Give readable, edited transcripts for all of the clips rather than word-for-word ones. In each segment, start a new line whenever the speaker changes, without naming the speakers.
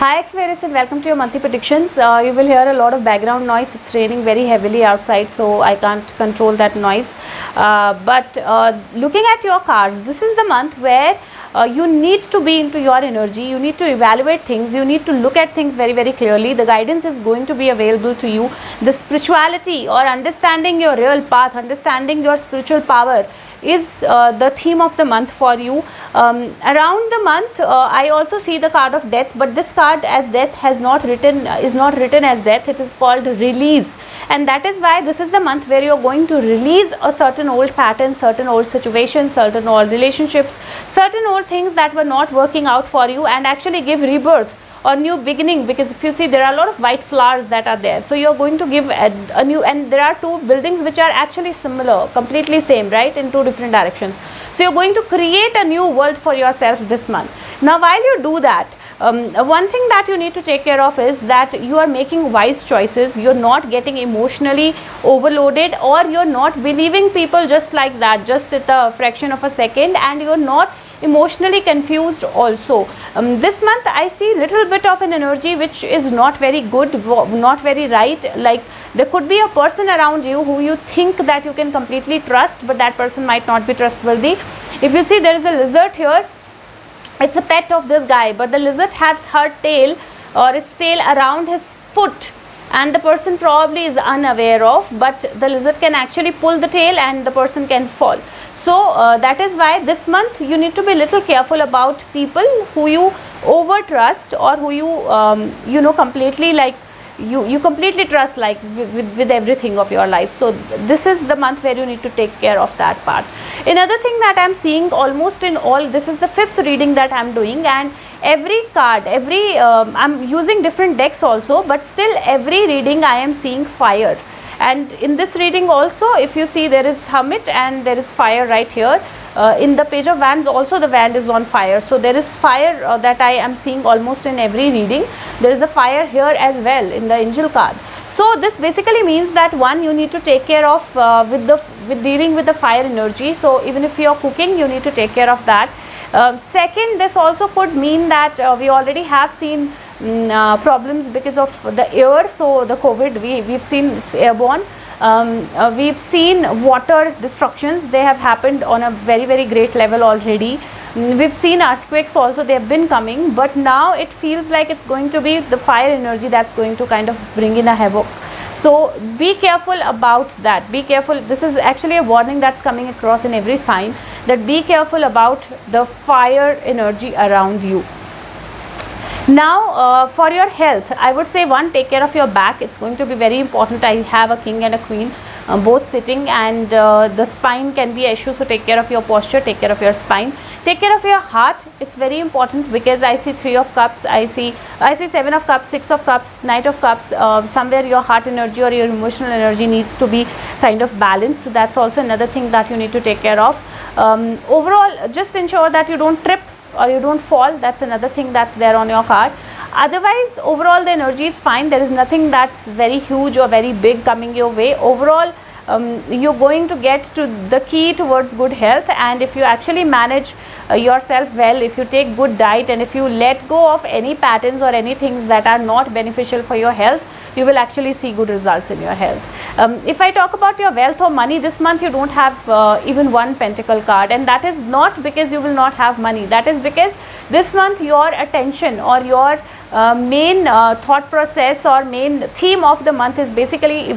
Hi Aquarius and welcome to your monthly predictions. You will hear a lot of background noise. It's raining very heavily outside, so I can't control that noise. But looking at your cards, this is the month where you need to be into your energy. You need to evaluate things. You need to look at things very, very clearly. The guidance is going to be available to you. The spirituality or understanding your real path, understanding your spiritual power is the theme of the month for you. Around the month, I also see the card of death, but this card as death is not written as death. It is called release, and that is why this is the month where you are going to release a certain old pattern, certain old situations, certain old relationships, certain old things that were not working out for you, and actually give rebirth or new beginning. Because if you see, there are a lot of white flowers that are there, so you are going to give a new, and there are two buildings which are actually similar, completely same, right, in two different directions. So you're going to create a new world for yourself this month. Now while you do that, one thing that you need to take care of is that you are making wise choices. You're not getting emotionally overloaded, or you're not believing people just like that, just at a fraction of a second, and you're not emotionally confused also. This month I see little bit of an energy which is not very good, not very right. Like there could be a person around you who you think that you can completely trust, but that person might not be trustworthy. If you see, there is a lizard here. It's a pet of this guy, but the lizard has her tail or its tail around his foot, and the person probably is unaware of, but the lizard can actually pull the tail and the person can fall. So that is why this month you need to be little careful about people who you over trust, or who you completely like you completely trust, like with everything of your life. So this is the month where you need to take care of that part. Another thing that I am seeing almost in all, this is the 5th reading that I am doing, and every card, I'm using different decks also, but still every reading I am seeing fire. And in this reading also, if you see, there is Hermit and there is fire right here. In the Page of Wands also, the wand is on fire. So there is fire that I am seeing almost in every reading. There is a fire here as well in the Angel card. So this basically means that one, you need to take care of with dealing with the fire energy. So even if you are cooking, you need to take care of that. Second, this also could mean that we already have seen problems because of the air. So the COVID, we've seen it's airborne. We've seen water destructions. They have happened on a very, very great level already. We've seen earthquakes also, they have been coming, but now it feels like it's going to be the fire energy that's going to kind of bring in a havoc. So be careful about that. Be careful. This is actually a warning that's coming across in every sign, that be careful about the fire energy around you. Now for your health, I would say, one, take care of your back. It's going to be very important. I have a king and a queen both sitting, and the spine can be an issue, so take care of your posture, take care of your spine. Take care of your heart. It's very important, because I see 3 of cups, I see 7 of cups, 6 of cups, Knight of cups. Somewhere your heart energy or your emotional energy needs to be kind of balanced. So that's also another thing that you need to take care of. Overall, just ensure that you don't trip or you don't fall. That's another thing that's there on your card. Otherwise, overall the energy is fine. There is nothing that's very huge or very big coming your way. Overall, you're going to get to the key towards good health, and if you actually manage yourself well, if you take good diet, and if you let go of any patterns or any things that are not beneficial for your health, you will actually see good results in your health. If I talk about your wealth or money, this month you don't have even one pentacle card, and that is not because you will not have money. That is because this month your attention or your main thought process or main theme of the month is basically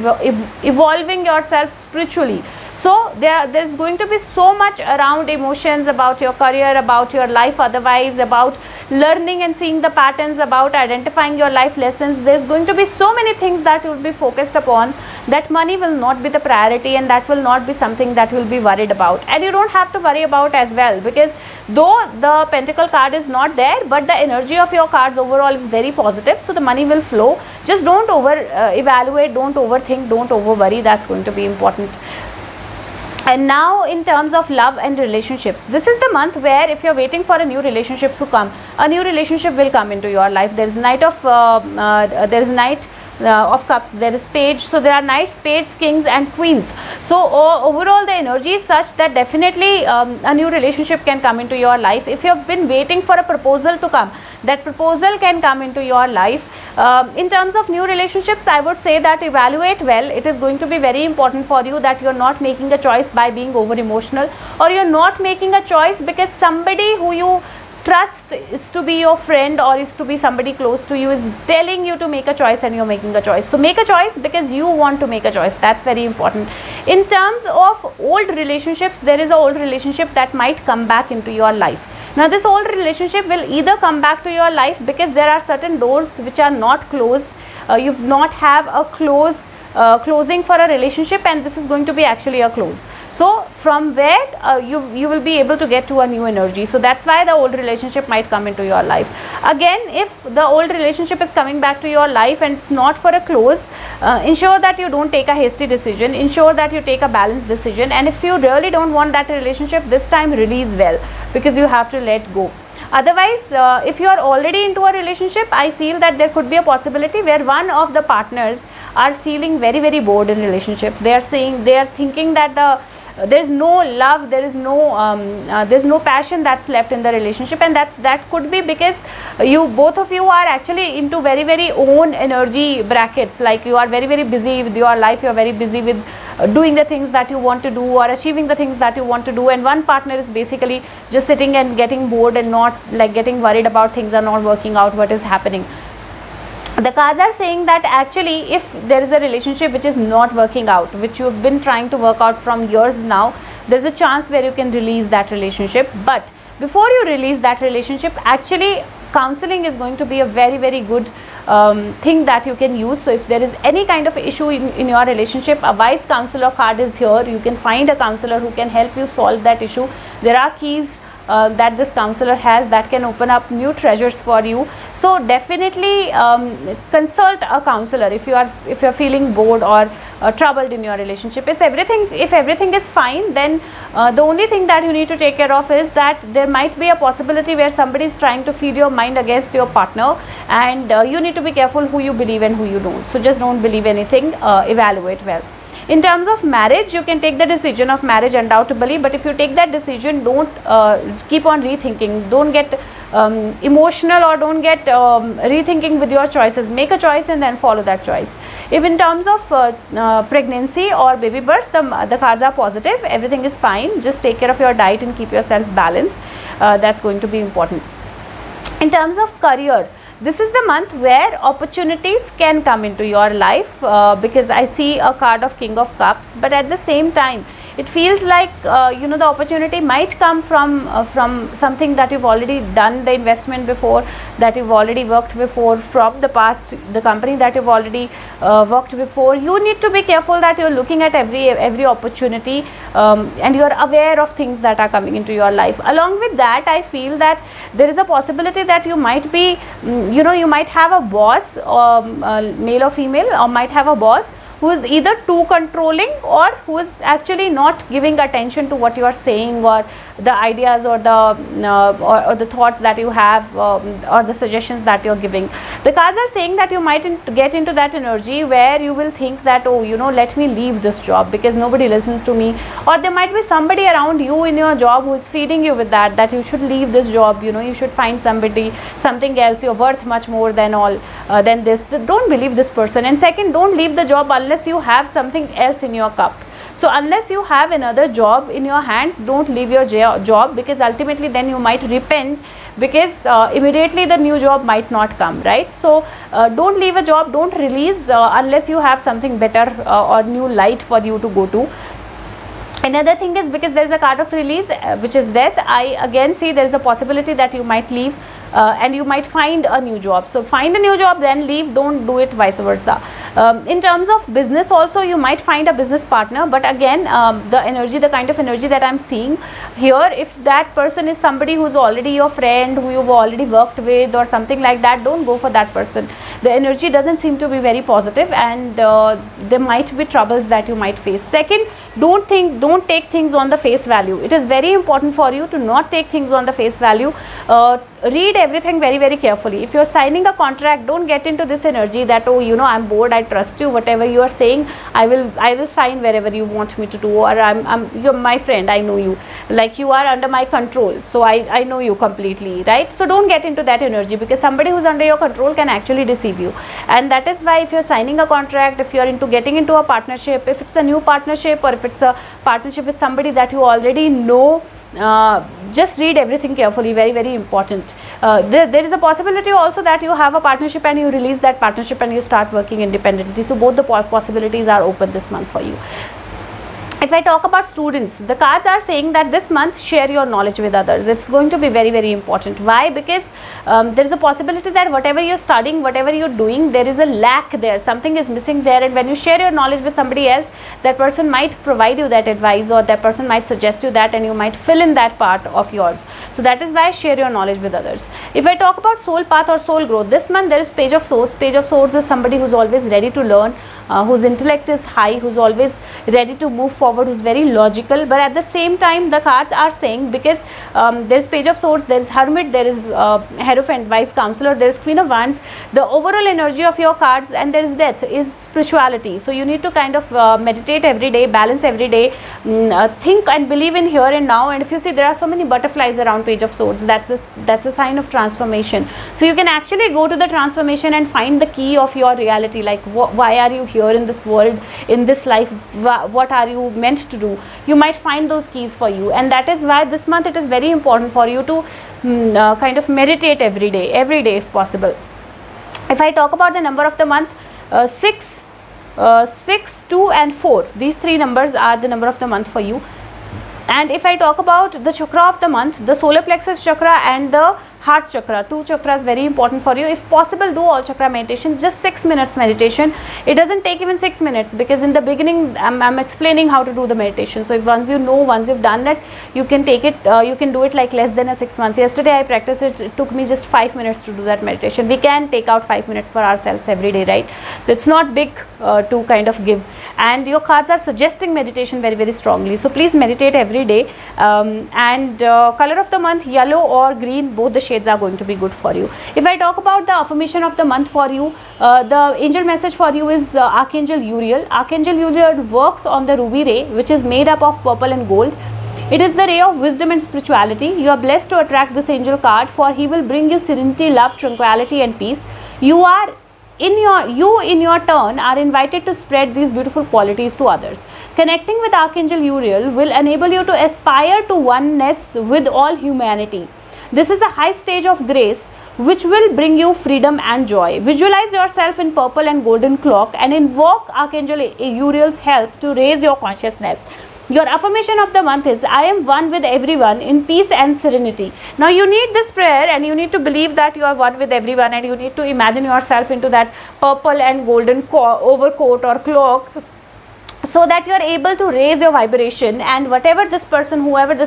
evolving yourself spiritually. So there's going to be so much around emotions, about your career, about your life otherwise, about learning and seeing the patterns, about identifying your life lessons. There's going to be so many things that you will be focused upon, that money will not be the priority, and that will not be something that you will be worried about. And you don't have to worry about as well, because though the pentacle card is not there, but the energy of your cards overall is very positive, so the money will flow. Just don't over evaluate, don't overthink, don't over worry. That's going to be important. And now in terms of love and relationships, this is the month where if you're waiting for a new relationship to come, a new relationship will come into your life. There is Knight of cups, there is page, so there are knights, page, kings and queens. So overall the energy is such that definitely a new relationship can come into your life. If you have been waiting for a proposal to come, that proposal can come into your life. In terms of new relationships, I would say that evaluate well. It is going to be very important for you that you are not making a choice by being over emotional, or you are not making a choice because somebody who you trust is to be your friend or is to be somebody close to you is telling you to make a choice and you're making a choice. So make a choice because you want to make a choice. That's very important. In terms of old relationships, there is an old relationship that might come back into your life. Now this old relationship will either come back to your life because there are certain doors which are not closed. You not have a closing for a relationship, and this is going to be actually a close. So from where you will be able to get to a new energy. So that's why the old relationship might come into your life. Again, if the old relationship is coming back to your life and it's not for a close, ensure that you don't take a hasty decision. Ensure that you take a balanced decision. And if you really don't want that relationship, this time release well, because you have to let go. Otherwise, if you are already into a relationship, I feel that there could be a possibility where one of the partners are feeling very, very bored in relationship. They are saying, they are thinking that there is no love, there is no passion that's left in the relationship, and that could be because both of you are actually into very, very own energy brackets. Like you are very, very busy with your life, you are very busy with doing the things that you want to do or achieving the things that you want to do, and one partner is basically just sitting and getting bored and not like getting worried about things are not working out, what is happening. The cards are saying that actually if there is a relationship which is not working out, which you have been trying to work out from years now, there is a chance where you can release that relationship. But before you release that relationship, actually counseling is going to be a very, very good thing that you can use. So if there is any kind of issue in your relationship, a wise counselor card is here. You can find a counselor who can help you solve that issue. There are keys that this counselor has that can open up new treasures for you. So definitely consult a counselor if you are feeling bored or troubled in your relationship. If everything is fine, then the only thing that you need to take care of is that there might be a possibility where somebody is trying to feed your mind against your partner, and you need to be careful who you believe and who you don't. So just don't believe anything, evaluate well. In terms of marriage, you can take the decision of marriage undoubtedly, but if you take that decision, don't keep on rethinking. Don't get emotional or don't get rethinking with your choices. Make a choice and then follow that choice. If in terms of pregnancy or baby birth, the cards are positive, everything is fine. Just take care of your diet and keep yourself balanced. That's going to be important. In terms of career, this is the month where opportunities can come into your life, because I see a card of King of Cups, but at the same time it feels like the opportunity might come from something that you've already done the investment before, that you've already worked before, from the past, the company that you've already worked before. You need to be careful that you're looking at every opportunity, and you're aware of things that are coming into your life. Along with that, I feel that there is a possibility that you might be you might have a boss, male or female, or might have a boss who is either too controlling or who is actually not giving attention to what you are saying, or the ideas or the thoughts that you have, or the suggestions that you're giving. The cards are saying that you might get into that energy where you will think that, oh, let me leave this job because nobody listens to me, or there might be somebody around you in your job who is feeding you with that you should leave this job, you should find something else, you're worth much more than this. Don't believe this person. And second, don't leave the job unless you have something else in your cup. So unless you have another job in your hands, don't leave your job, because ultimately then you might repent, because immediately the new job might not come, right? So don't leave a job, don't release unless you have something better or new light for you to go to. Another thing is, because there is a card of release, which is death, I again see there is a possibility that you might leave and you might find a new job. So find a new job, then leave, don't do it vice versa. In terms of business also, you might find a business partner, but again, the kind of energy that I'm seeing here, if that person is somebody who's already your friend, who you've already worked with or something like that, don't go for that person. The energy doesn't seem to be very positive, and there might be troubles that you might face. Second, don't take things on the face value. It is very important for you to not take things on the face value. Read everything very, very carefully. If you're signing a contract, don't get into this energy that, oh, you know, I'm bored, I trust you, whatever you are saying, I will sign wherever you want me to do, or you're my friend, I know you, like you are under my control, so I know you completely, right? So don't get into that energy, because somebody who's under your control can actually deceive you. And that is why if you're signing a contract, if you're into getting into a partnership, if it's a new partnership or if it's a partnership with somebody that you already know, just read everything carefully. Very, very important. There is a possibility also that you have a partnership and you release that partnership and you start working independently. So both the possibilities are open this month for you. If I talk about students, the cards are saying that this month share your knowledge with others. It's going to be very, very important. Why? Because there is a possibility that whatever you're studying, whatever you're doing, there is a lack there, something is missing there, and when you share your knowledge with somebody else, that person might provide you that advice, or that person might suggest you that, and you might fill in that part of yours. So that is why share your knowledge with others. If I talk about soul path or soul growth, this month there is Page of Swords. Page of Swords is somebody who's always ready to learn, whose intellect is high, who's always ready to move forward, who's very logical. But at the same time, the cards are saying, because there is Page of Swords, there is Hermit, there is Hierophant, Wise Counselor, there is Queen of Wands. The overall energy of your cards, and there is Death, is spirituality. So you need to kind of meditate every day, balance every day, think and believe in here and now. And if you see, there are so many butterflies around Page of Swords, that's a sign of transformation. So you can actually go to the transformation and find the key of your reality, like why are you here in this world, in this life, what are you meant to do. You might find those keys for you, and that is why this month it is very important for you to kind of meditate every day if possible. If I talk about the number of the month, 6, 2 and 4, these three numbers are the number of the month for you. And if I talk about the chakra of the month, the solar plexus chakra and the heart chakra, two chakras very important for you. If possible, do all chakra meditation, just 6 minutes meditation. It doesn't take even 6 minutes, because in the beginning I'm explaining how to do the meditation. So if once you've done it, you can take it, you can do it like less than 6 months. Yesterday I practiced it, it took me just 5 minutes to do that meditation. We can take out 5 minutes for ourselves every day, right? So it's not big to kind of give, and your cards are suggesting meditation very, very strongly. So please meditate every day. Color of the month, yellow or green, both the shades are going to be good for you. If I talk about the affirmation of the month for you, the angel message for you is Archangel Uriel. Archangel Uriel works on the ruby ray, which is made up of purple and gold. It is the ray of wisdom and spirituality. You are blessed to attract this angel card, for he will bring you serenity, love, tranquility and peace. You in your turn are invited to spread these beautiful qualities to others. Connecting with Archangel Uriel will enable you to aspire to oneness with all humanity. This is a high stage of grace which will bring you freedom and joy. Visualize yourself in purple and golden cloak and invoke Archangel Uriel's help to raise your consciousness. Your affirmation of the month is, I am one with everyone in peace and serenity. Now you need this prayer, and you need to believe that you are one with everyone, and you need to imagine yourself into that purple and golden overcoat or cloak, so that you are able to raise your vibration, and whoever this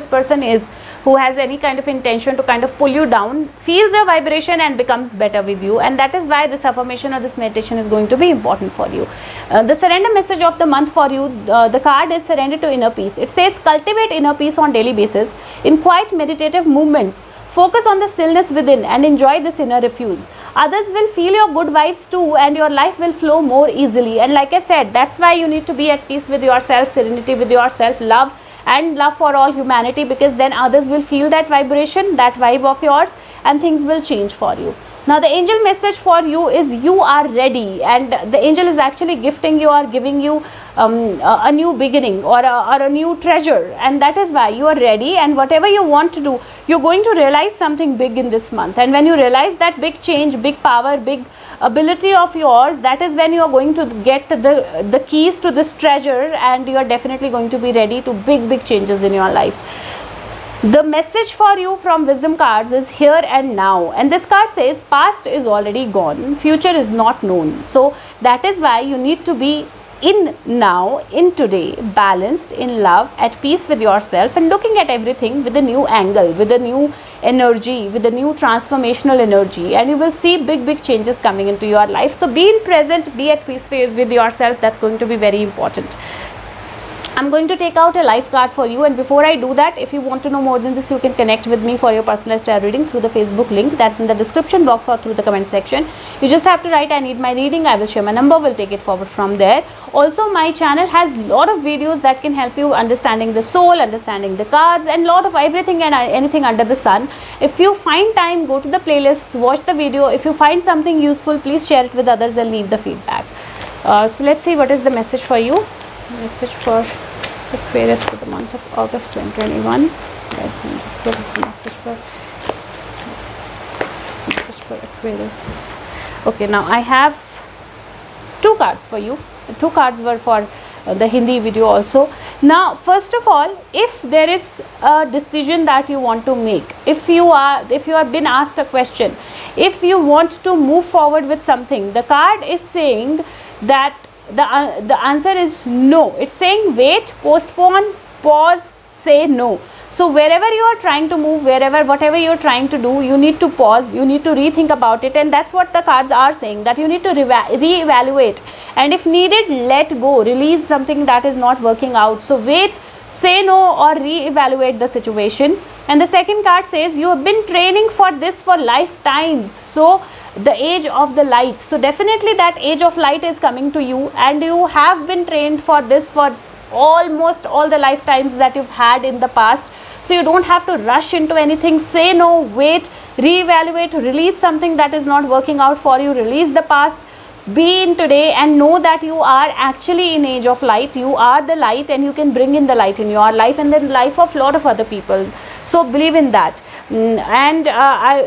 person is who has any kind of intention to kind of pull you down, feels your vibration and becomes better with you. And that is why this affirmation or this meditation is going to be important for you. The surrender message of the month for you, the card is Surrender to Inner Peace. It says, cultivate inner peace on daily basis in quiet meditative movements. Focus on the stillness within and enjoy this inner refuge. Others will feel your good vibes too, and your life will flow more easily. And like I said, that's why you need to be at peace with yourself, serenity with yourself, love and love for all humanity, because then others will feel that vibration, that vibe of yours, and things will change for you. Now the angel message for you is, you are ready, and the angel is actually gifting you or giving you a new beginning or a new treasure, and that is why you are ready. And whatever you want to do, you're going to realize something big in this month. And when you realize that big change, big power, big ability of yours, that is when you are going to get the keys to this treasure, and you are definitely going to be ready to big changes in your life. The message for you from wisdom cards is here and now, and this card says past is already gone, future is not known. So that is why you need to be in now, in today, balanced, in love, at peace with yourself, and looking at everything with a new angle, with a new energy, with a new transformational energy, and you will see big changes coming into your life. So be in present, be at peace with yourself. That's going to be very important. I'm going to take out a life card for you, and before I do that, if you want to know more than this, you can connect with me for your personalized tarot reading through the Facebook link that's in the description box or through the comment section. You just have to write I need my reading, I will share my number, we'll take it forward from there. Also, my channel has a lot of videos that can help you understanding the soul, understanding the cards, and lot of everything and anything under the sun. If you find time, go to the playlist, watch the video. If you find something useful, please share it with others and leave the feedback. So let's see what is the message for you. Message for Aquarius for the month of August 2021. What is the message for Aquarius? Okay, now I have two cards for you. Two cards were for the Hindi video also. Now, first of all, if there is a decision that you want to make, if you have been asked a question, if you want to move forward with something, the card is saying that the answer is no. It's saying wait, postpone, pause, say no. So wherever you are trying to move, whatever you are trying to do, you need to pause, you need to rethink about it, and that's what the cards are saying, that you need to reevaluate, and if needed, let go, release something that is not working out. So wait, say no, or reevaluate the situation. And the second card says you have been training for this for lifetimes. So the age of the light, so definitely that age of light is coming to you, and you have been trained for this for almost all the lifetimes that you've had in the past. So you don't have to rush into anything. Say no, wait, reevaluate, release something that is not working out for you, release the past, be in today, and know that you are actually in age of light. You are the light, and you can bring in the light in your life and the life of a lot of other people. So believe in that. And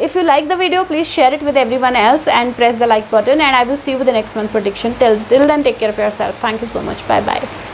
if you like the video, please share it with everyone else and press the like button, and I will see you with the next month prediction. Till then, take care of yourself. Thank you so much. Bye bye.